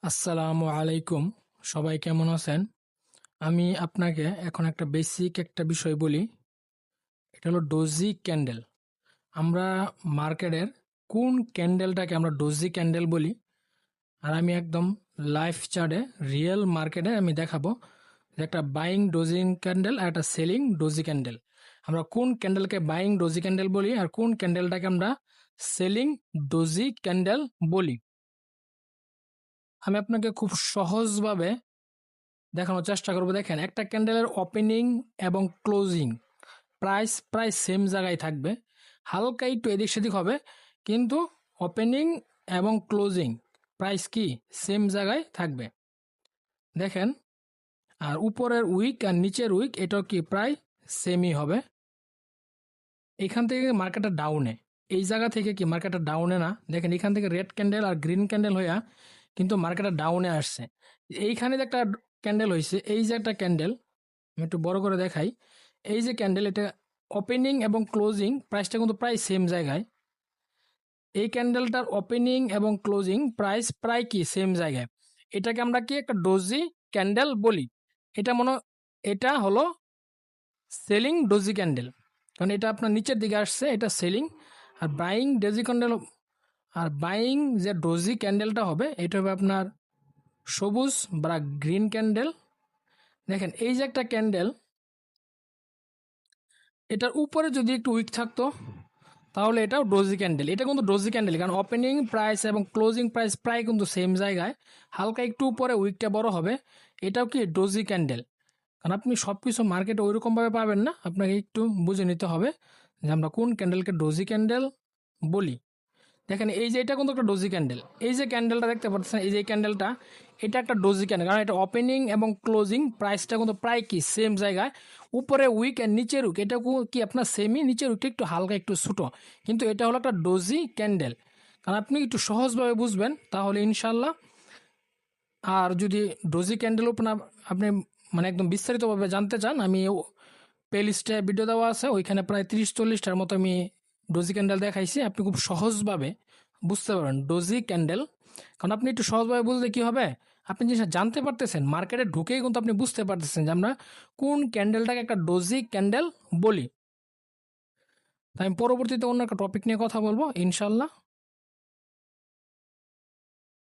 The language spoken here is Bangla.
আসসালামু আলাইকুম। সবাই কেমন আছেন? আমি আপনাকে এখন একটা বেসিক একটা বিষয় বলি। এটা হলো ডোজি ক্যান্ডেল। আমরা মার্কেটের কোন ক্যান্ডেলটাকে আমরা ডোজি ক্যান্ডেল বলি, আর আমি একদম লাইভ চার্টে রিয়েল মার্কেটে আমি দেখাবো যে একটা বাইং ডোজি ক্যান্ডেল আর একটা সেলিং ডোজি ক্যান্ডেল। আমরা কোন ক্যান্ডেলকে বাইং ডোজি ক্যান্ডেল বলি আর কোন ক্যান্ডেলটাকে আমরা সেলিং ডোজি ক্যান্ডেল বলি। আমি আপনাকে খুব সহজভাবে দেখানোর চেষ্টা করবো। দেখেন, একটা ক্যান্ডেলের ওপেনিং এবং ক্লোজিং প্রাইস প্রায় সেম জায়গায় থাকবে, হালকা একটু এদিক সেদিক হবে, কিন্তু ওপেনিং এবং ক্লোজিং প্রাইস কি সেম জায়গায় থাকবে। দেখেন, আর উপরের উইক আর নিচের উইক এটাও কি প্রায় সেমই হবে। এখান থেকে মার্কেটটা ডাউনে, এই জায়গা থেকে কি মার্কেটটা ডাউনে না। দেখেন, এখান থেকে রেড ক্যান্ডেল আর গ্রিন ক্যান্ডেল হইয়া কিন্তু মার্কেটটা ডাউনে আসছে। এইখানে যে একটা ক্যান্ডেল হয়েছে, এই যে একটা ক্যান্ডেল, আমি একটু বড় করে দেখাই। এই যে ক্যান্ডেল, এটা ওপেনিং এবং ক্লোজিং প্রাইসটা কিন্তু প্রায় সেম জায়গায়। এই ক্যান্ডেলটার ওপেনিং এবং ক্লোজিং প্রাইস প্রায় কি সেম জায়গায়। এটাকে আমরা কি একটা ডোজি ক্যান্ডেল বলি। এটা এটা হলো সেলিং ডোজি ক্যান্ডেল, কারণ এটা আপনার নিচের দিকে আসছে, এটা সেলিং। আর বাইং ডোজি ক্যান্ডেল, আর বাইং যে ডোজি ক্যান্ডেলটা হবে এটা হবে আপনার সবুজ বা গ্রিন ক্যান্ডেল। দেখেন, এই যে একটা ক্যান্ডেল, এটার উপরে যদি একটু উইক থাকতো তাহলে এটাও ডোজি ক্যান্ডেল। এটা কিন্তু ডোজি ক্যান্ডেল, কারণ ওপেনিং প্রাইস এবং ক্লোজিং প্রাইস প্রায় কিন্তু সেম জায়গায়, হালকা একটু উপরে উইকটা বড় হবে। এটাও কি ডোজি ক্যান্ডেল। কারণ আপনি সব কিছু মার্কেটে ওইরকমভাবে পাবেন না, আপনাকে একটু বুঝে নিতে হবে যে আমরা কোন ক্যান্ডেলকে ডোজি ক্যান্ডেল বলি। দেখেন, এই যে এটা কিন্তু একটা ডোজি ক্যান্ডেল। এই যে ক্যান্ডেলটা দেখতে পাচ্ছেন, এই যে ক্যান্ডেলটা, এটা একটা ডোজি ক্যান্ডেল, কারণ এটা ওপেনিং এবং ক্লোজিং প্রাইসটা কিন্তু প্রায় কি সেম জায়গায়। উপরে উইক আর নিচের উইক এটা কি আপনার সেমই, নিচের উইকটা একটু হালকা একটু ছোটো, কিন্তু এটা হলো একটা ডোজি ক্যান্ডেল। কারণ আপনি একটু সহজভাবে বুঝবেন তাহলে ইনশাল্লাহ। আর যদি ডোজি ক্যান্ডেল উপর আপনি মানে একদম বিস্তারিতভাবে জানতে চান, আমি প্লে লিস্টে ভিডিও দেওয়া আছে, ওইখানে প্রায় 30-40টার মতো আমি ডোজি ক্যান্ডেল দেখাইছি। আপনি খুব সহজভাবে বুঝতে পারবেন ডোজি ক্যান্ডেল। কারণ আপনি একটু সহজভাবে বুঝলে কি হবে, আপনি জিনিসটা জানতে পারতেছেন, মার্কেটে ঢুকেই কিন্তু আপনি বুঝতে পারতেছেন যে আমরা কোন ক্যান্ডেলটাকে একটা ডোজি ক্যান্ডেল বলি। তাই আমি পরবর্তীতে অন্য একটা টপিক নিয়ে কথা বলবো ইনশাল্লাহ।